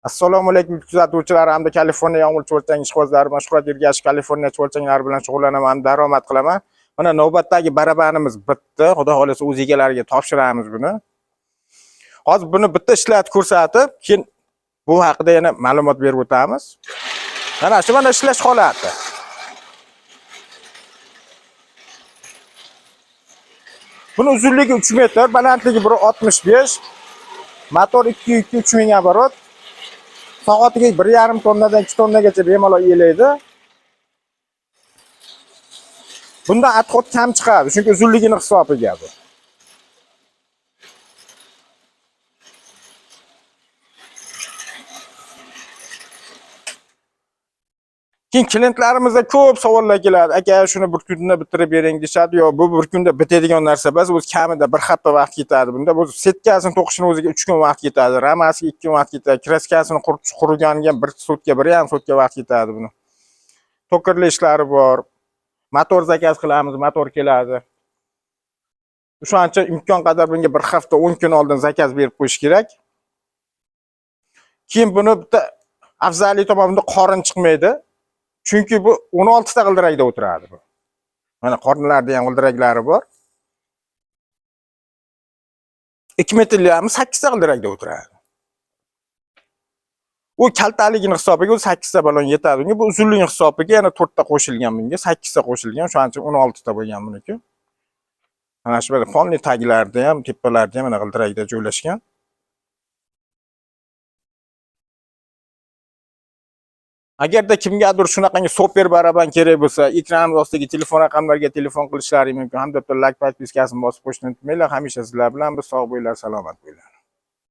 Assalomu alaykum kuzatuvchilar hamda Kaliforniya yomg'irchi o'lchang ishqibozlari, Mashhurat Ergashev Kaliforniyachi o'lchanglar bilan shug'ullanaman, daromad qilaman. Mana navbatdagi barabanimiz bitdi. Xudo xolasa o'z egalariga topshiramiz buni. Hozir buni bitta ishlatib ko'rsatib, keyin bu haqida yana ma'lumot berib o'tamiz. Mana shu ishlash holati. Buni uzunligi 3 metr, balandligi 1.65, motor 2.3 ming оборот. Soatiga 1,5 tonnadan 2 tonnagacha bemalol yelaydi. Bunda atxot kam chiqadi, chunki uzunligini hisobiga bu. Keyin klientlarimizda ko'p savollar keladi. Aka, shuni bir kunda bitirib bering deshadi. Yo, bu bir kunda bitadigan narsa emas, o'z kamida bir hafta vaqt ketadi. Bunda bu setkasini to'qishini o'ziga 3 kun vaqt ketadi, ramasiga 2 kun vaqt ketadi, kraskasini quriganiga 1 sutka, 1,5 sutka vaqt ketadi buni. To'kirli ishlari bor. Motor zakaz qilamiz, motor keladi. O'shancha imkon qadar bunga bir hafta 10 kun oldin zakaz berib qo'yish kerak. Keyin buni bitta afzallik tomoni qorin chiqmaydi. Chunki bu 16 ta g'ildirakda o'tiradi bu. Mana qornlarda ham g'ildiraklari bor. 2 metrli 8 ta g'ildirakda o'tiradi. U kaltaligini hisobiga 8 ta balon yetadi. Bunga bu uzunligi hisobiga yana 4 ta qo'shilgan bunga, 8 ta qo'shilgan. Shuning uchun 16 ta bo'lgan buniki. Mana shu fonli taglarida ham, tepalarida ham mana g'ildirakda joylashgan. Agarda kimgadir shunaqangi super baraban kerak bo'lsa, ekran ostidagi telefon raqamlariga telefon qilishlari mumkin. Hamda like, podpiskasini bosib qo'yishni unutmanglar. Hamisha sizlar bilan biz sog' bo'linglar, salomat bo'linglar.